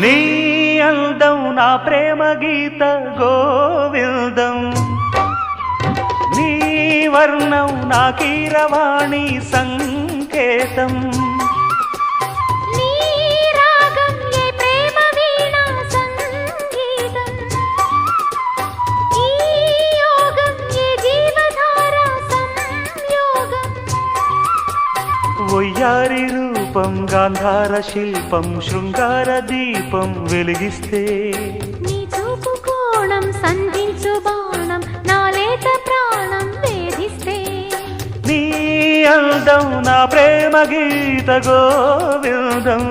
నీ అందం నా ప్రేమ గీత గోవిందం, నీ వర్ణం నా కీరవాణి సంకేతం. నీ రాగం ఏ ప్రేమ వీణా సంగీతం, ఈ యోగం ఏ జీవధార సంయోగం. వయ్యారి రూపం గాంధార శిల్పం శృంగార దీపం వెలిగిస్తే, నీ చూపు కోణం సంధించు బాణం నా లేత ప్రాణం వేధిస్తే. నీ అందం నా ప్రేమ గీత గోవిందం.